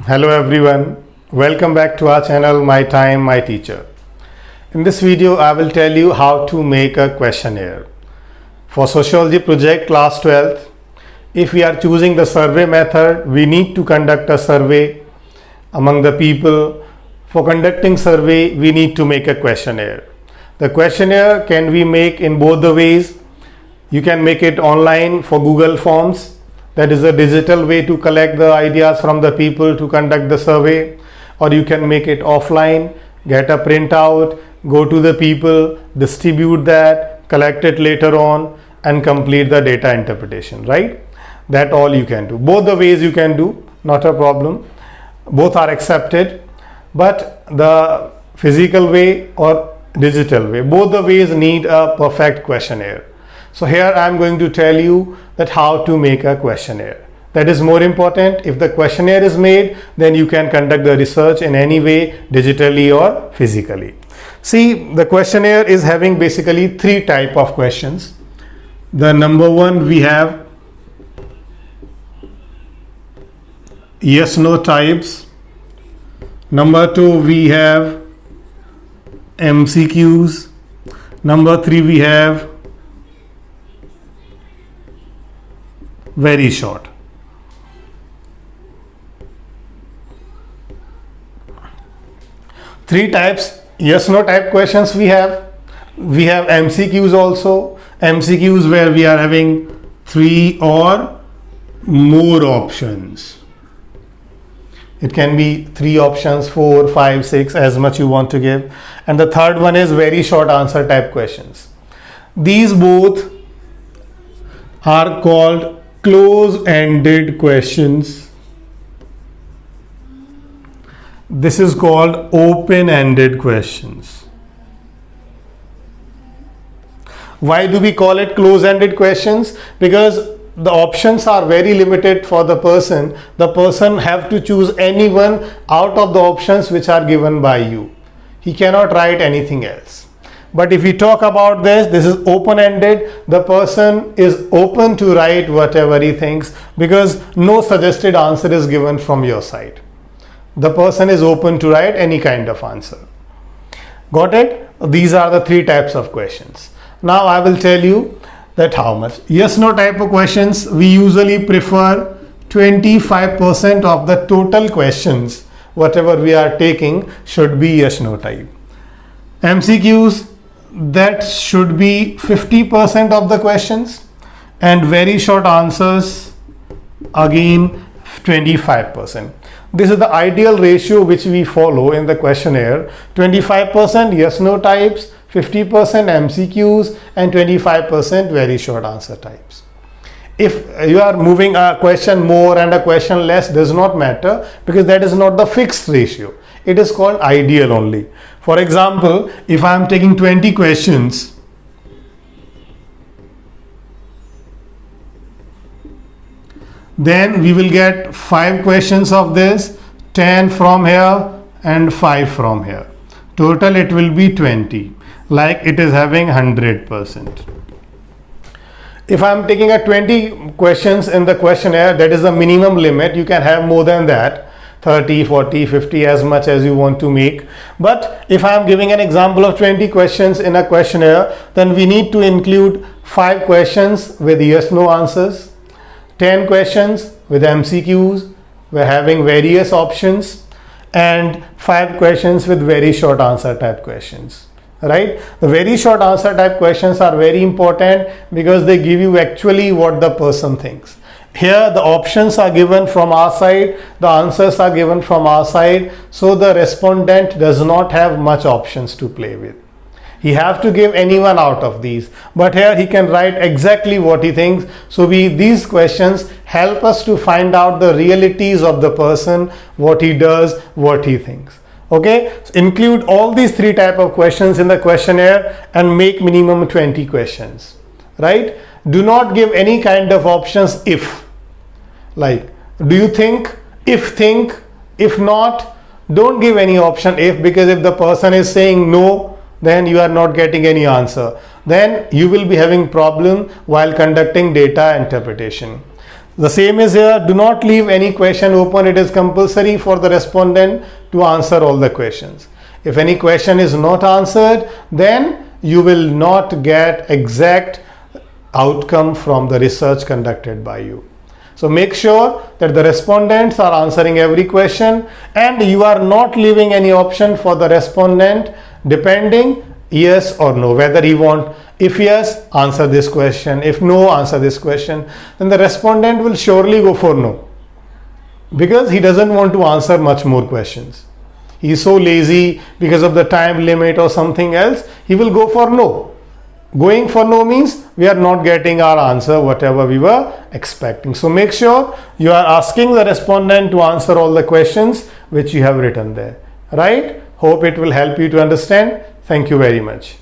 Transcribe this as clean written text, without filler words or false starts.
Hello everyone, welcome back to our channel My Time My Teacher. In this video I will tell you how to make a questionnaire. For Sociology project class 12th, if we are choosing the survey method, we need to conduct a survey among the people. For conducting survey, we need to make a questionnaire. The questionnaire can we make in both the ways. You can make it online for Google Forms. That is a digital way to collect the ideas from the people to conduct the survey, or you can make it offline, get a printout, go to the people, distribute that, collect it later on and complete the data interpretation, right? That all you can do. Both the ways you can do, not a problem. Both are accepted, but the physical way or digital way, both the ways need a perfect questionnaire. So here I am going to tell you that how to make a questionnaire. That is more important. If the questionnaire is made, then you can conduct the research in any way, digitally or physically. See, the questionnaire is having basically three type of questions. The number one, we have yes no types. Number two, we have MCQs. Number three, we have very short. Three types yes no type questions we have. We have MCQs also. MCQs where we are having three or more options. It can be three options, 4, 5, 6, as much you want to give. And the third one is very short answer type questions. These both are called close-ended questions. This is called open-ended questions. Why do we call it close-ended questions? Because the options are very limited for the person. The person have to choose any one out of the options which are given by you. He cannot write anything else. But if we talk about this is open-ended. The person is open to write whatever he thinks because no suggested answer is given from your side. The person is open to write any kind of answer. Got it? These are the three types of questions. Now I will tell you that how much. Yes no type of questions, we usually prefer 25% of the total questions whatever we are taking should be yes no type. MCQs, that should be 50% of the questions, and very short answers again 25%. This is the ideal ratio which we follow in the questionnaire. 25% yes no types, 50% MCQs and 25% very short answer types. If you are moving a question more and a question less, does not matter because that is not the fixed ratio. It is called ideal only. For example, if I am taking 20 questions, then we will get 5 questions of this, 10 from here and 5 from here. Total it will be 20, like it is having 100%. If I am taking a 20 questions in the questionnaire, that is the minimum limit. You can have more than that, 30, 40, 50, as much as you want to make. But if I am giving an example of 20 questions in a questionnaire, then we need to include 5 questions with yes no answers, 10 questions with MCQs, we're having various options, and 5 questions with very short answer type questions. Right? The very short answer type questions are very important because they give you actually what the person thinks. Here the options are given from our side, the answers are given from our side, so the respondent does not have much options to play with. He have to give any one out of these, but here he can write exactly what he thinks. So these questions help us to find out the realities of the person, what he does, what he thinks. Okay, so include all these three type of questions in the questionnaire and make minimum 20 questions, right? Do not give any kind of options if, like, do you think, if not, don't give any option if, because if the person is saying no, then you are not getting any answer. Then you will be having problem while conducting data interpretation. The same is here. Do not leave any question open. It is compulsory for the respondent to answer all the questions. If any question is not answered, then you will not get exact outcome from the research conducted by you. So make sure that the respondents are answering every question and you are not leaving any option for the respondent depending yes or no, whether he want, if yes, answer this question, if no, answer this question. Then the respondent will surely go for no, because he doesn't want to answer much more questions. He is so lazy because of the time limit or something else, he will go for no. Going for no means we are not getting our answer whatever we were expecting. So make sure you are asking the respondent to answer all the questions which you have written there. Right? Hope it will help you to understand. Thank you very much.